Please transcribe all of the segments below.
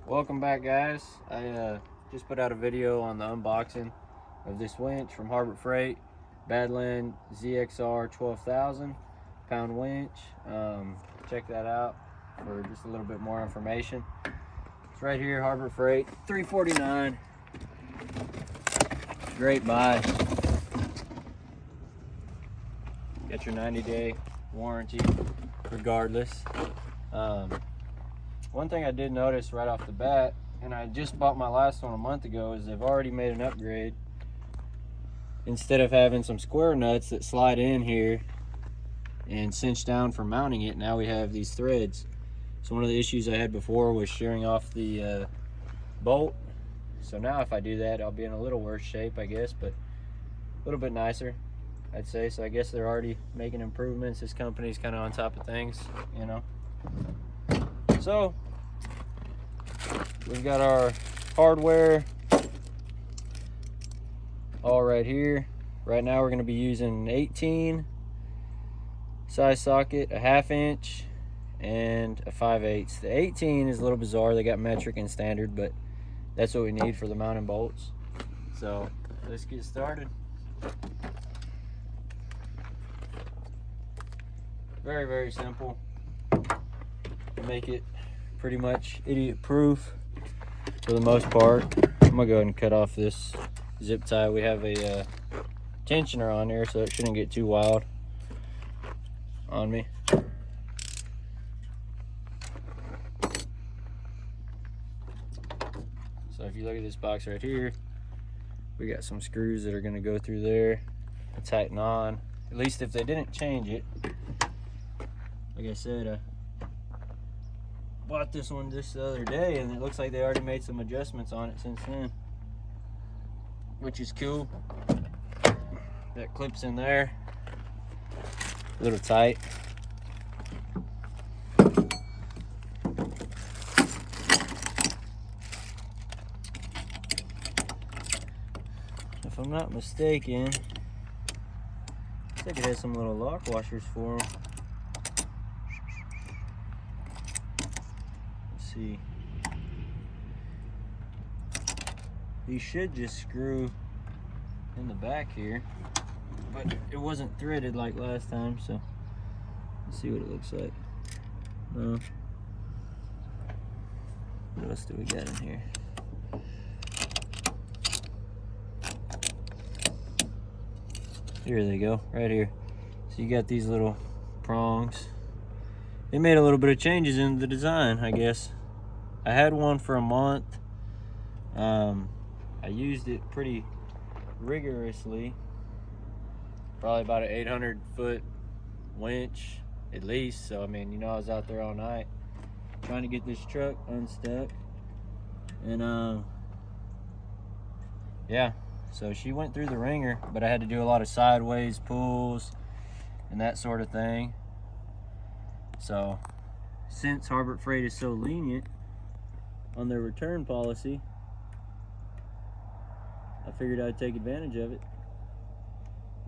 Welcome back, guys. I just put out a video on the unboxing of this winch from Harbor Freight, Badland ZXR 12,000 pound winch. Check that out for just a little bit more information. It's right here, Harbor Freight, $349. Great buy. Got your 90-day warranty regardless. One thing I did notice right off the bat, and I just bought my last one a month ago, is they've already made an upgrade. Instead of having some square nuts that slide in here and cinch down for mounting it, now we have these threads. So one of the issues I had before was shearing off the bolt. So now if I do that, I'll be in a little worse shape, I guess, but a little bit nicer, I'd say. So I guess they're already making improvements. This company's kind of on top of things, you know. So we've got our hardware all right here. Right now we're going to be using an 18 size socket, a 1/2 inch, and a 5/8. The 18 is a little bizarre. They got metric and standard, but that's what we need for the mounting bolts. So let's get started. Very, very simple. Make it pretty much idiot proof for the most part. I'm gonna go ahead and cut off this zip tie. We have a tensioner on there, so it shouldn't get too wild on me. So if you look at this box right here, we got some screws that are gonna go through there and tighten on, at least if they didn't change it. Like I said, bought this one just the other day, and it looks like they already made some adjustments on it since then, which is cool. That clips in there, a little tight. If I'm not mistaken, looks like it has some little lock washers for them. See, these should just screw in the back here, but it wasn't threaded like last time, so let's see what it looks like. No. What else do we got in here? Here they go, right here. So you got these little prongs. They made a little bit of changes in the design, I guess. I had one for a month. I used it pretty rigorously. Probably about an 800-foot winch at least. So I mean, you know, I was out there all night trying to get this truck unstuck. And yeah, so she went through the ringer, but I had to do a lot of sideways pulls and that sort of thing. So since Harbor Freight is so lenient on their return policy, I figured I'd take advantage of it.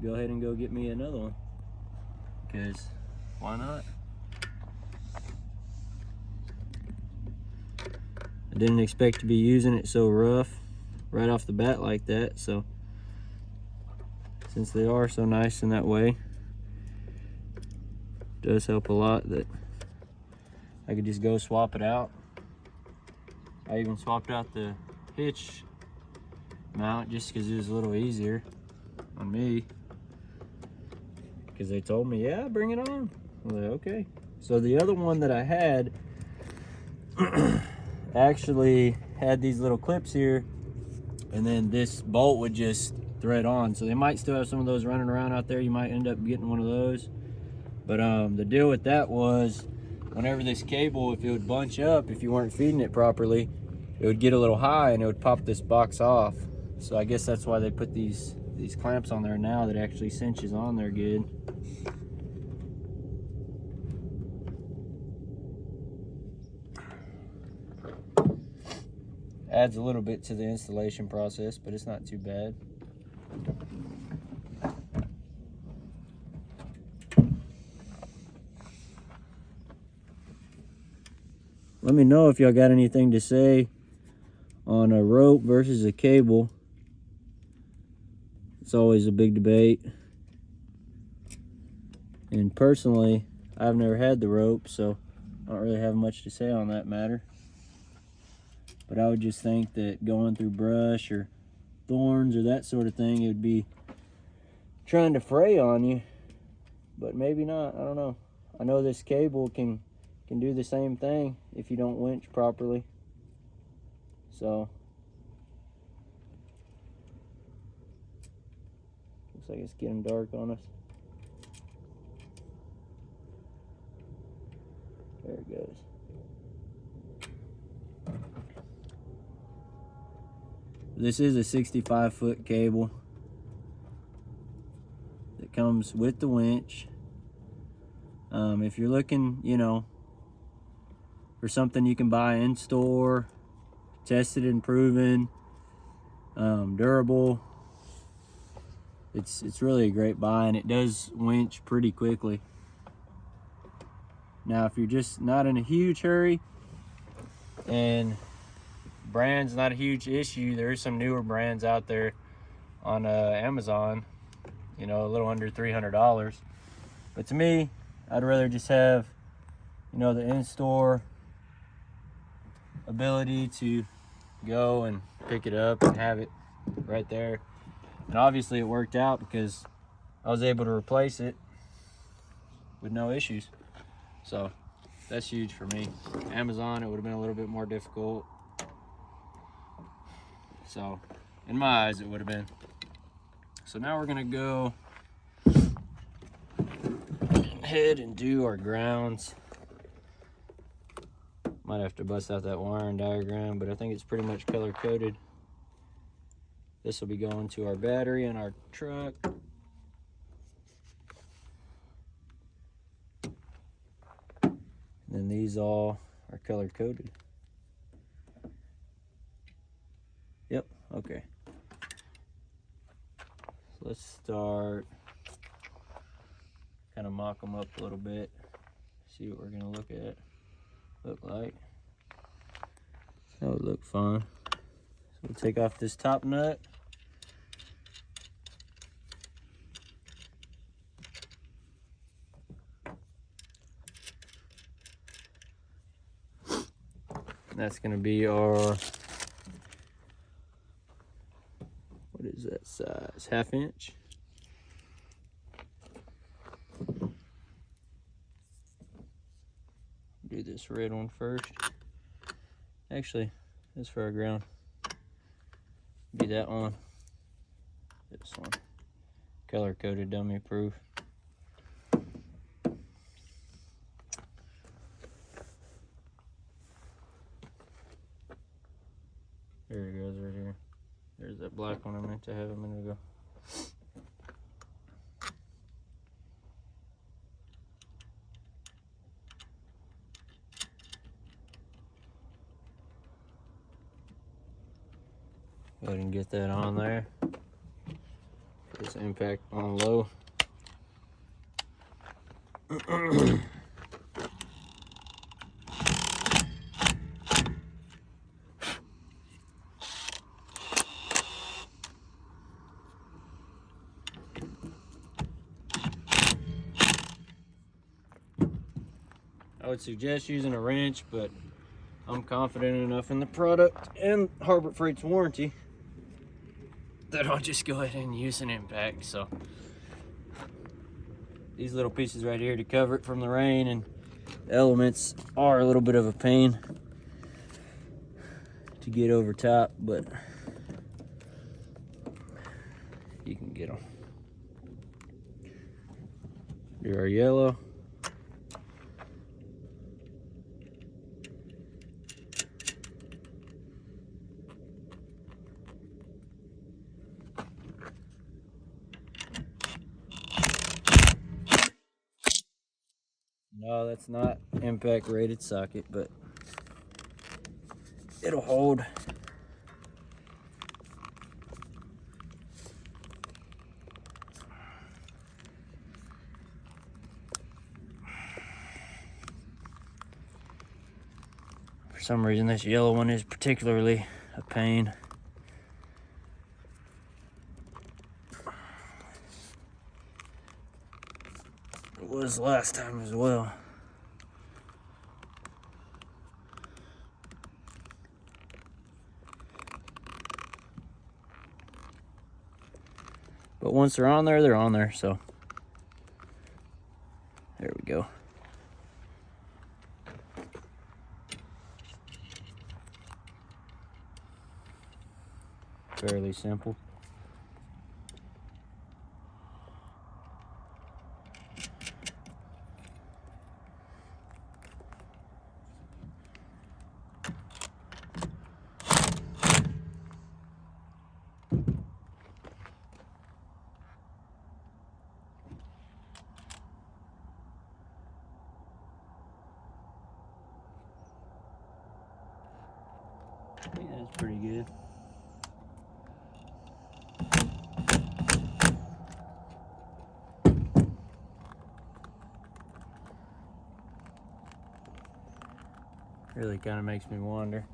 Go ahead and go get me another one, because why not? I didn't expect to be using it so rough right off the bat like that, so since they are so nice in that way, it does help a lot that I could just go swap it out. I even swapped out the hitch mount just because it was a little easier on me, because they told me, yeah, bring it on. I was like, okay. So the other one that I had actually had these little clips here, and then this bolt would just thread on. So they might still have some of those running around out there. You might end up getting one of those. But the deal with that was, whenever this cable, if it would bunch up, if you weren't feeding it properly, it would get a little high and it would pop this box off. So I guess that's why they put these clamps on there now that actually cinches on there good. Adds a little bit to the installation process, but it's not too bad. let me know if y'all got anything to say on a rope versus a cable. It's always a big debate. And personally, I've never had the rope, so I don't really have much to say on that matter. But I would just think that going through brush or thorns or that sort of thing, it would be trying to fray on you. But maybe not, I don't know. I know this cable can do the same thing if you don't winch properly. So looks like it's getting dark on us. There it goes. This is a 65-foot cable that comes with the winch. If you're looking, you know, for something you can buy in store, tested and proven, durable, it's really a great buy, and it does winch pretty quickly. Now, if you're just not in a huge hurry and brand's not a huge issue, there's some newer brands out there on Amazon, you know, a little under $300. But to me, I'd rather just have, you know, the in-store ability to go and pick it up and have it right there. And obviously it worked out because I was able to replace it with no issues. So that's huge for me. Amazon, it would have been a little bit more difficult. So in my eyes, it would have been. So now we're gonna go ahead and do our grounds. Might have to bust out that wiring diagram, but I think it's pretty much color coded. This will be going to our battery in our truck. And then these all are color coded. Yep, okay. So let's start, kind of mock them up a little bit, see what we're gonna look like. That would look fun. So we'll take off this top nut. That's gonna be our, what is that size? 1/2 inch. Do this red one first. Actually, this for our ground. Be that one. This one. Color coded, dummy proof. There it goes right here. There's that black one I meant to have a minute ago. Go ahead and get that on there. Put this impact on low. I would suggest using a wrench, but I'm confident enough in the product and Harbor Freight's warranty that I'll just go ahead and use an impact. So these little pieces right here to cover it from the rain and the elements are a little bit of a pain to get over top, but you can get them. Do our yellow. No, that's not impact rated socket, but it'll hold. For some reason, this yellow one is particularly a pain. It was last time as well. But once they're on there, so there we go. Fairly simple. I think that's pretty good. Really kind of makes me wonder.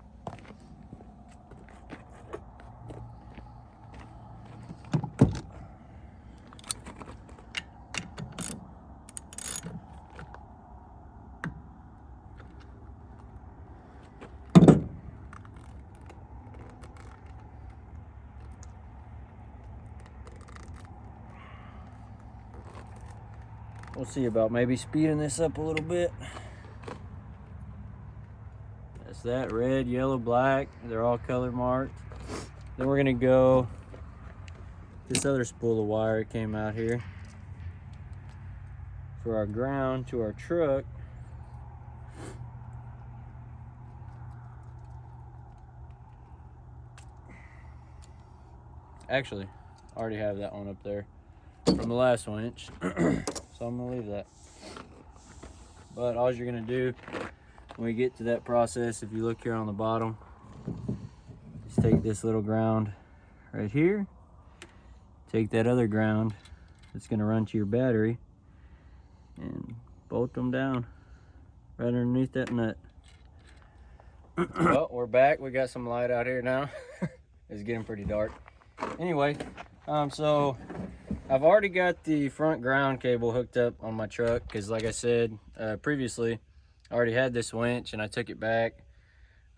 We'll see about maybe speeding this up a little bit. That's that, red, yellow, black. They're all color marked. Then we're gonna go, this other spool of wire came out here for our ground to our truck. Actually, I already have that one up there from the last winch. So I'm gonna leave that. But all you're gonna do when we get to that process, if you look here on the bottom, just take this little ground right here, take that other ground that's gonna run to your battery, and bolt them down right underneath that nut. Well, we're back. We got some light out here now. It's getting pretty dark. Anyway, so I've already got the front ground cable hooked up on my truck because, like I said previously, I already had this winch and I took it back.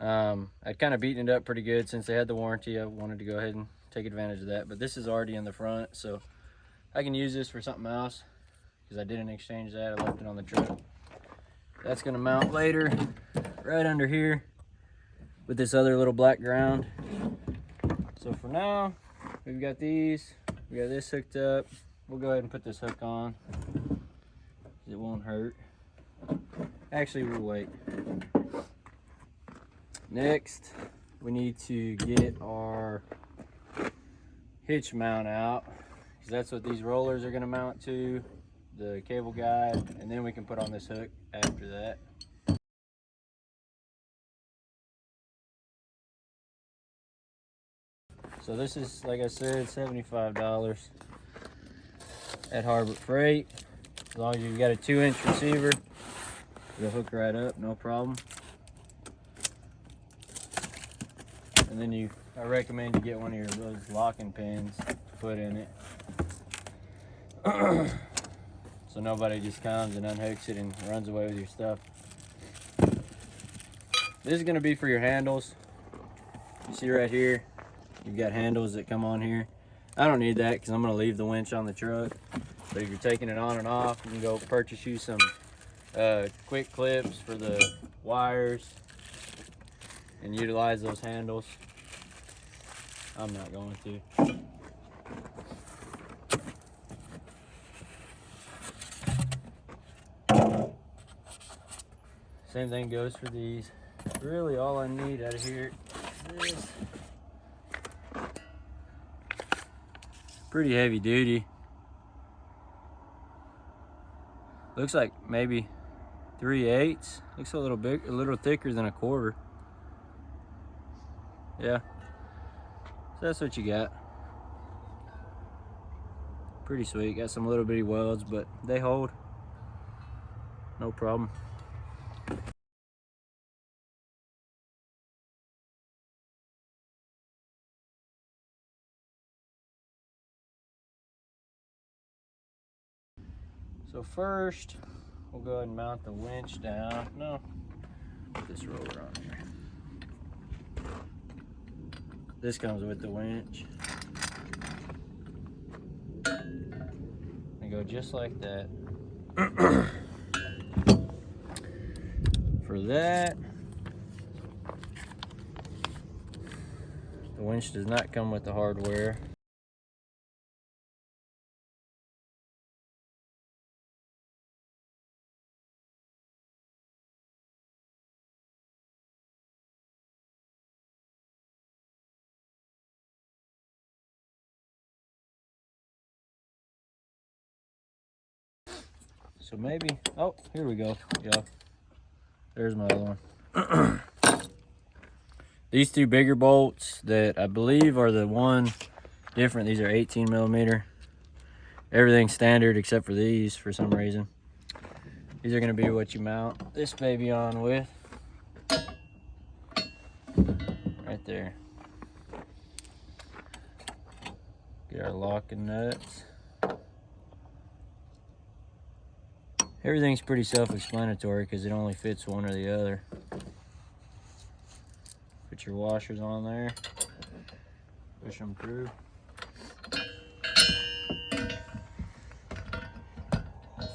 I'd kind of beaten it up pretty good since they had the warranty. I wanted to go ahead and take advantage of that, but this is already in the front, so I can use this for something else because I didn't exchange that. I left it on the truck. That's going to mount later right under here with this other little black ground. So for now, we've got these. We got this hooked up. We'll go ahead and put this hook on. It won't hurt. Actually, we'll wait. Next, we need to get our hitch mount out, because that's what these rollers are going to mount to, the cable guide, and then we can put on this hook after that. So this is, like I said, $75 at Harbor Freight. As long as you've got a 2-inch receiver, it'll hook right up, no problem. And then I recommend you get one of those locking pins to put in it. So nobody just comes and unhooks it and runs away with your stuff. This is gonna be for your handles. You see right here, you've got handles that come on here. I don't need that because I'm going to leave the winch on the truck. But if you're taking it on and off, you can go purchase you some quick clips for the wires and utilize those handles. I'm not going to. Same thing goes for these. Really all I need out of here is this. Pretty heavy duty. Looks like maybe 3/8. Looks a little big, a little thicker than a quarter. Yeah. So that's what you got. Pretty sweet. Got some little bitty welds, but they hold. No problem. So first, we'll go ahead and mount the winch down. No, put this roller on here. This comes with the winch. And go just like that. For that, the winch does not come with the hardware. So maybe, oh, here we go. Yeah, there's my other one. These two bigger bolts that I believe are the one different. These are 18 millimeter. Everything's standard except for these for some reason. These are gonna be what you mount this baby on with. Right there. Get our locking nuts. Everything's pretty self-explanatory because it only fits one or the other. Put your washers on there. Push them through.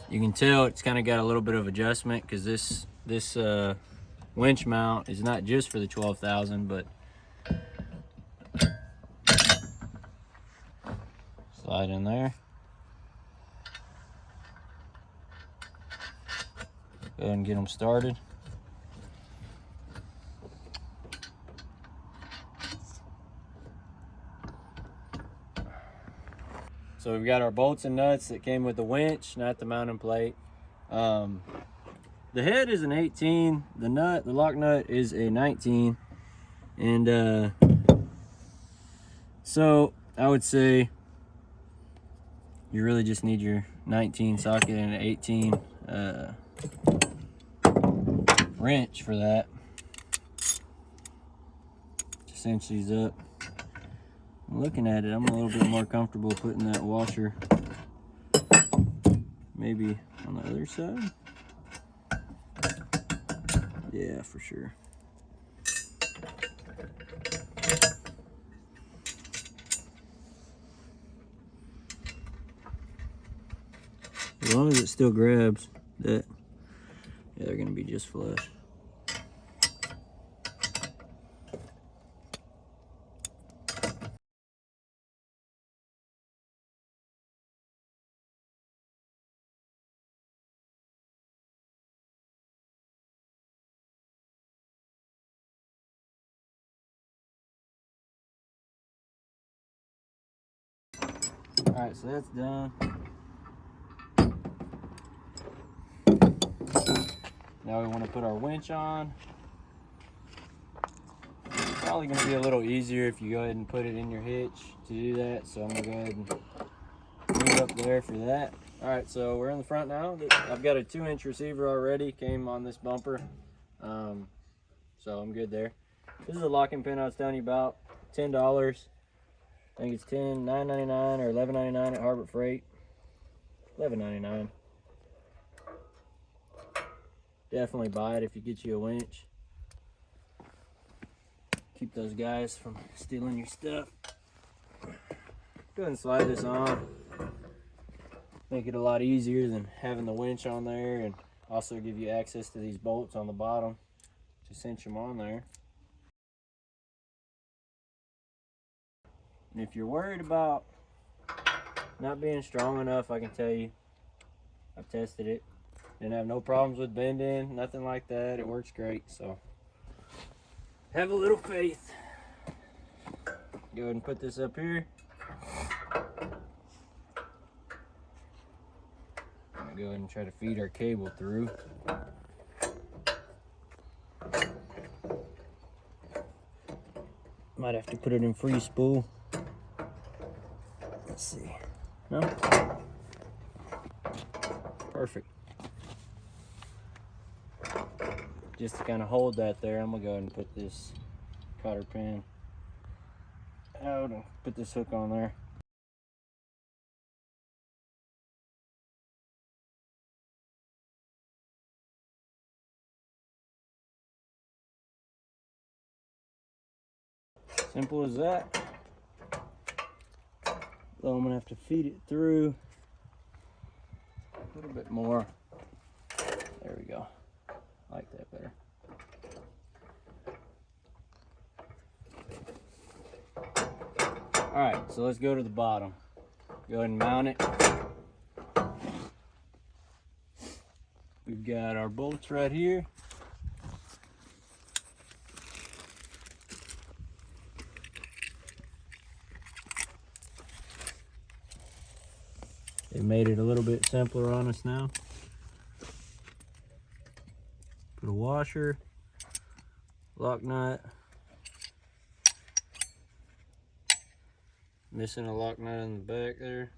You can tell it's kind of got a little bit of adjustment because this winch mount is not just for the 12,000, but slide in there. Go ahead and get them started. So we've got our bolts and nuts that came with the winch, not the mounting plate. The head is an 18. The lock nut is a 19. And so I would say you really just need your 19 socket and an 18 wrench for that. Just cinch these up. Looking at it, I'm a little bit more comfortable putting that washer maybe on the other side. Yeah, for sure. As long as it still grabs that, yeah, they're gonna be just flush. All right, so that's done. Now we want to put our winch on. It's probably going to be a little easier if you go ahead and put it in your hitch to do that. So I'm going to go ahead and move up there for that. All right, so we're in the front now. I've got a 2-inch receiver already, came on this bumper. So I'm good there. This is a locking pin I was telling you about, $10. I think it's $9.99 or $11.99 at Harbor Freight. $11.99. Definitely buy it if you get you a winch. Keep those guys from stealing your stuff. Go ahead and slide this on. Make it a lot easier than having the winch on there, and also give you access to these bolts on the bottom to cinch them on there. And if you're worried about not being strong enough, I can tell you, I've tested it. Didn't have no problems with bending, nothing like that. It works great, so have a little faith. Go ahead and put this up here. I'm gonna go ahead and try to feed our cable through. Might have to put it in free spool. Let's see. No? Perfect. Just to kind of hold that there, I'm gonna go ahead and put this cotter pin out and put this hook on there. Simple as that. Though I'm gonna have to feed it through a little bit more. There we go. I like that better. All right, so let's go to the bottom. Go ahead and mount it. We've got our bolts right here. They made it a little bit simpler on us now. Put a washer, lock nut. Missing a lock nut in the back there.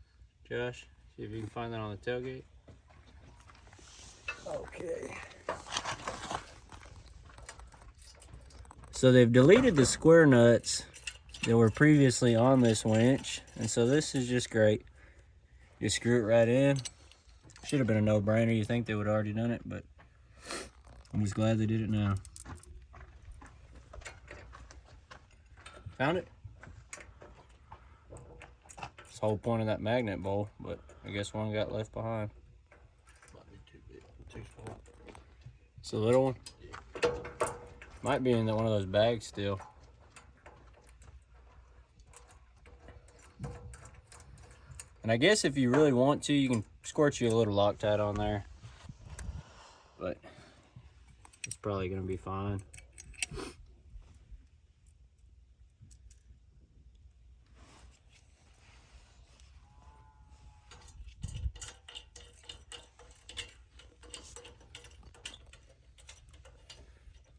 Josh, see if you can find that on the tailgate. Okay. So they've deleted the square nuts that were previously on this winch, and so this is just great. You screw it right in. Should have been a no-brainer. You think they would have already done it, but I'm just glad they did it now. Found it? It's the whole point of that magnet bowl, but I guess one got left behind. Might be too big, too small. It's a little one? Yeah. Might be in one of those bags still. And I guess if you really want to, you can squirt you a little Loctite on there. But it's probably gonna be fine.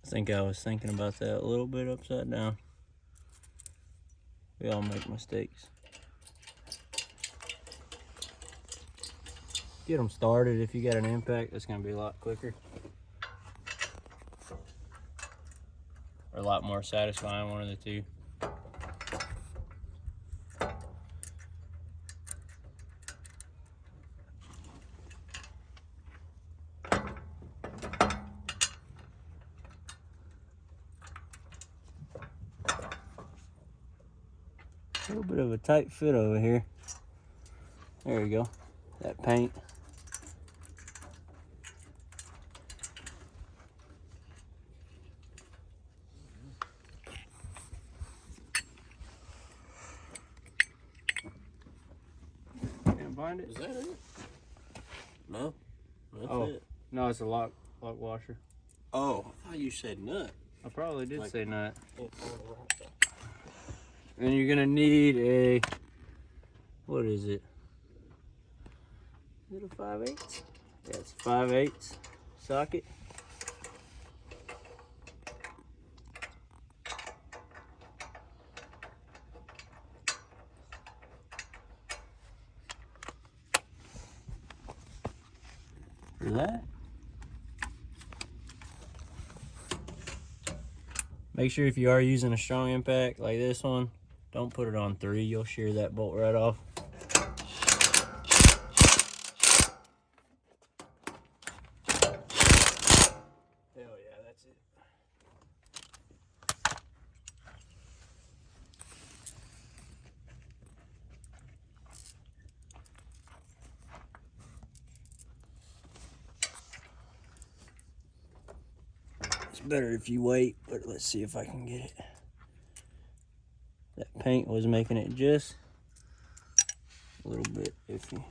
I think I was thinking about that a little bit upside down. We all make mistakes. Get them started. If you got an impact, it's going to be a lot quicker. Or a lot more satisfying, one of the two. A little bit of a tight fit over here. There you go. That paint. Can't find it? Is that it? No. That's it. No, it's a lock washer. Oh, I thought you said nut. I probably did Like, say nut. Oh, And you're gonna need a, what is it? Is it a 5/8? Yeah, it's a 5/8 socket. For that. Make sure if you are using a strong impact like this one, don't put it on 3. You'll shear that bolt right off. Hell yeah, that's it. It's better if you wait, but let's see if I can get it. That paint was making it just a little bit iffy.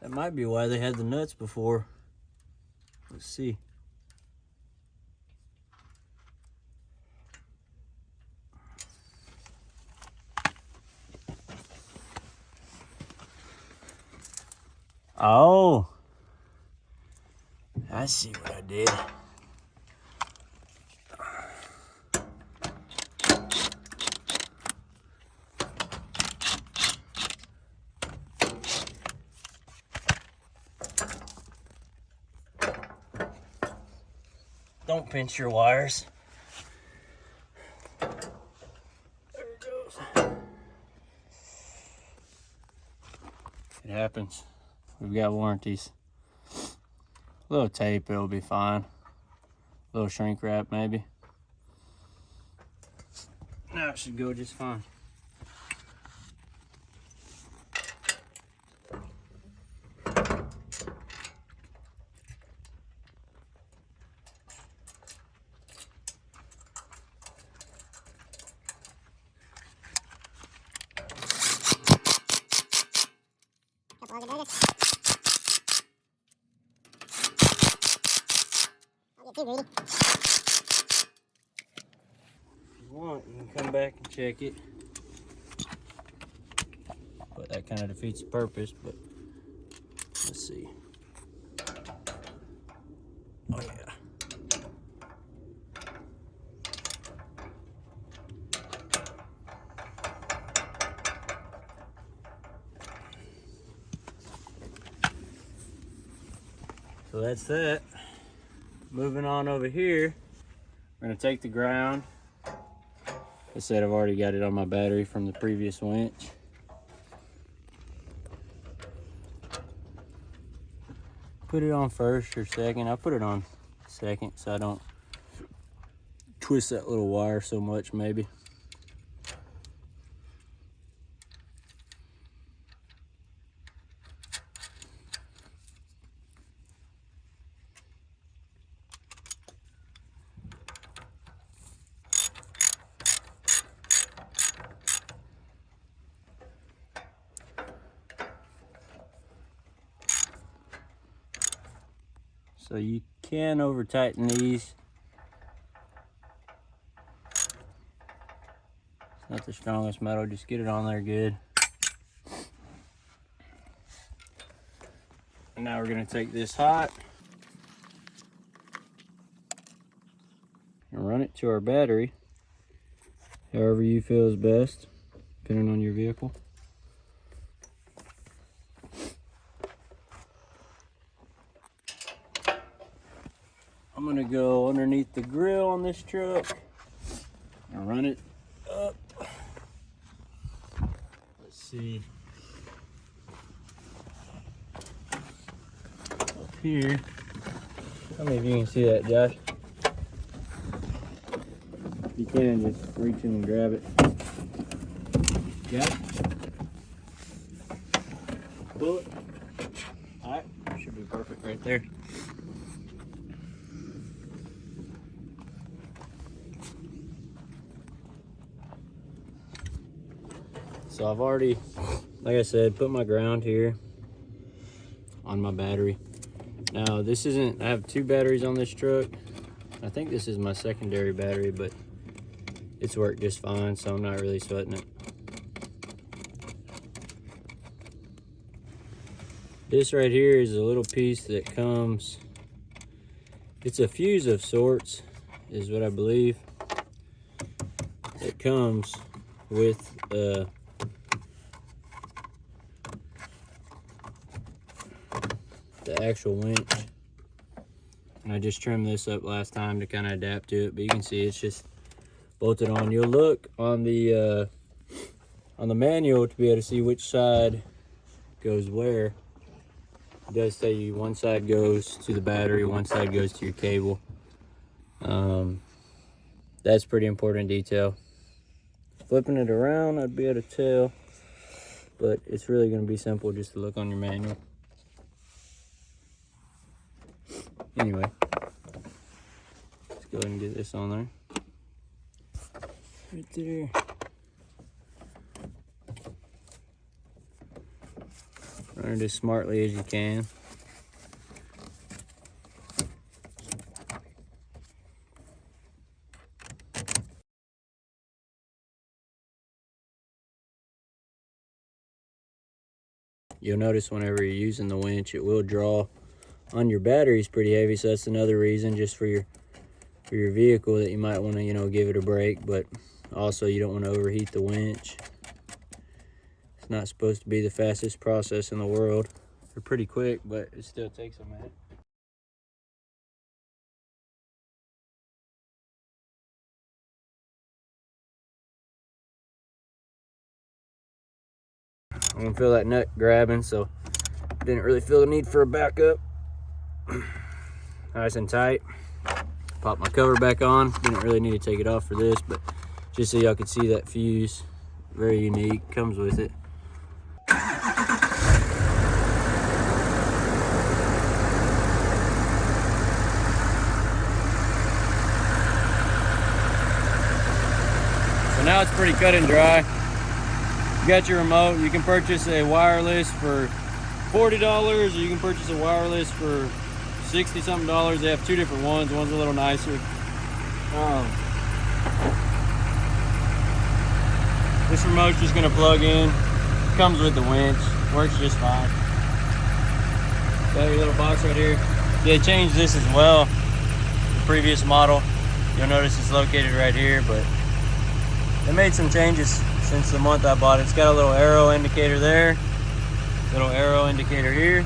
That might be why they had the nuts before. Let's see. Oh, I see what I did. Don't pinch your wires. There it goes. It happens. We've got warranties. A little tape, it'll be fine. A little shrink wrap maybe. Now it should go just fine. Too greedy. If you want, you can come back and check it. But that kind of defeats the purpose, but let's see. Oh yeah. So that's that. Moving on over here, we're gonna take the ground. I said I've already got it on my battery from the previous winch. Put it on first or second. I put it on second so I don't twist that little wire so much maybe. So you can over tighten these. It's not the strongest metal, just get it on there good. And now we're gonna take this hot and run it to our battery, however you feel is best, depending on your vehicle. I'm gonna go underneath the grill on this truck and run it up. Let's see. Up here. How many of you can see that, Josh? If you can, just reach in and grab it. Got it? Pull it. Alright, should be perfect right there. So I've already, like I said, put my ground here on my battery. Now this isn't, I have two batteries on this truck. I think this is my secondary battery, but it's worked just fine, so I'm not really sweating it. This right here is a little piece that comes, it's a fuse of sorts, is what I believe. It comes with the actual winch, and I just trimmed this up last time to kind of adapt to it, but you can see it's just bolted on. You'll look on the manual to be able to see which side goes where. It does say you one side goes to the battery, one side goes to your cable. That's pretty important detail. Flipping it around, I'd be able to tell, but it's really going to be simple just to look on your manual. Anyway, let's go ahead and get this on there. Right there. Run it as smartly as you can. You'll notice whenever you're using the winch, it will draw on your batteries pretty heavy, so that's another reason just for your vehicle that you might want to, you know, give it a break, but also you don't want to overheat the winch. It's not supposed to be the fastest process in the world. They're pretty quick, but it still takes a minute. I can feel that nut grabbing, so didn't really feel the need for a backup. Nice and tight. Pop my cover back on. Didn't really need to take it off for this, but just so y'all could see that fuse. Very unique, comes with it. So now it's pretty cut and dry. You got your remote. You can purchase a wireless for $40, or you can purchase a wireless for $60-something. They have two different ones. One's a little nicer. This remote's just gonna plug in. Comes with the winch. Works just fine. Got your little box right here. They changed this as well. The previous model. You'll notice it's located right here, but they made some changes since the month I bought it. It's got a little arrow indicator there. Little arrow indicator here.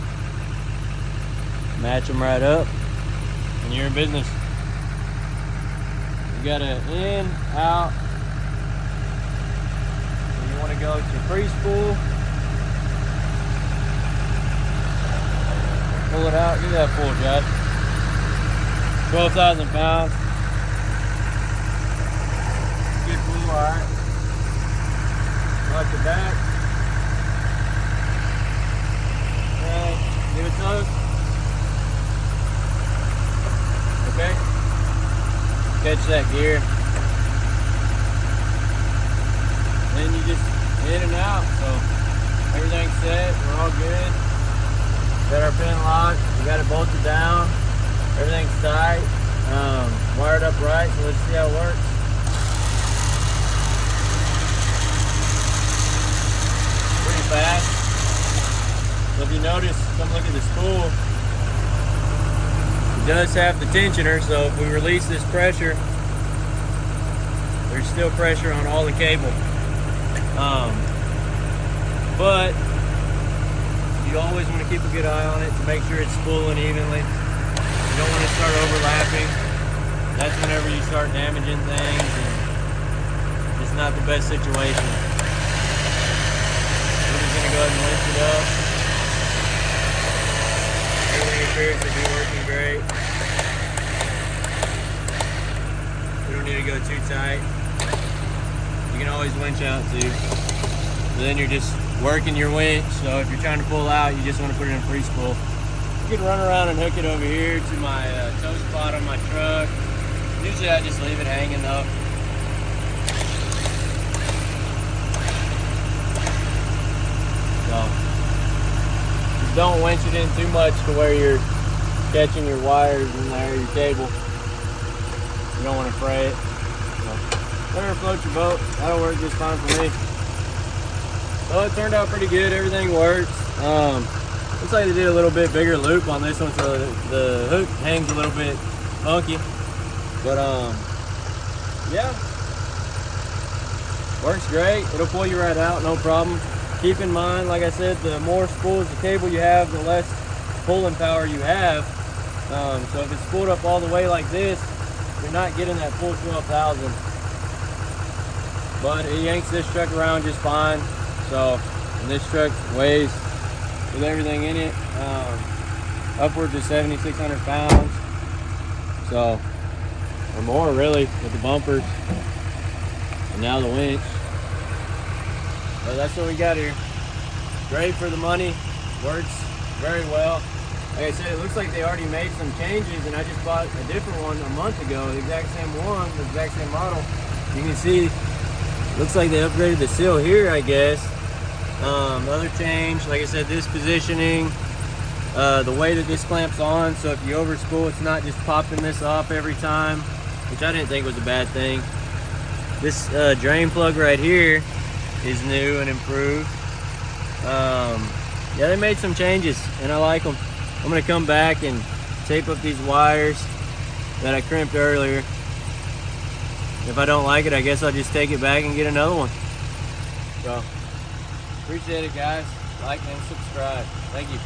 Match them right up, and you're in business. You got an in, out. So you want to go to pre-spool. Pull it out. Give me that pull, Josh. 12,000 pounds. Good pull, all right. Lock the back. Okay, give it toast. Okay, catch that gear. Then you just in and out. So everything's set. We're all good. Got our pin locked. We got it bolted down. Everything's tight. Wired up right. So let's see how it works. Pretty fast. So if you notice, come look at the spool. It does have the tensioner, so if we release this pressure, there's still pressure on all the cable. But you always want to keep a good eye on it to make sure it's spooling evenly. You don't want to start overlapping. That's whenever you start damaging things, and it's not the best situation. We're just going to go ahead and winch it up. Everything appears to be working great. We don't need to go too tight. You can always winch out too. Then you're just working your winch. So if you're trying to pull out, you just want to put it in free spool. You can run around and hook it over here to my toe spot on my truck. Usually I just leave it hanging up. So just don't winch it in too much to where you're catching your wires in there, your cable. You don't want to fray it. So, whatever floats your boat, that'll work just fine for me. So it turned out pretty good. Everything works. Looks like they did a little bit bigger loop on this one, so the hook hangs a little bit funky. But yeah, works great. It'll pull you right out, no problem. Keep in mind, like I said, the more spools of cable you have, the less pulling power you have. So if it's spooled up all the way like this, you're not getting that full 12,000. But it yanks this truck around just fine. So, and this truck weighs, with everything in it, upwards of 7,600 pounds. So, or more really, with the bumpers and now the winch. So that's what we got here. Great for the money, works very well. Like I said, it looks like they already made some changes, and I just bought a different one a month ago, the exact same one, the exact same model. You can see, looks like they upgraded the seal here, I guess. Other change, like I said, this positioning, the way that this clamps on, so if you overspool, it's not just popping this off every time, which I didn't think was a bad thing. This drain plug right here is new and improved. Yeah, they made some changes, and I like them. I'm gonna come back and tape up these wires that I crimped earlier. If I don't like it, I guess I'll just take it back and get another one. So, appreciate it, guys. Like and subscribe. Thank you.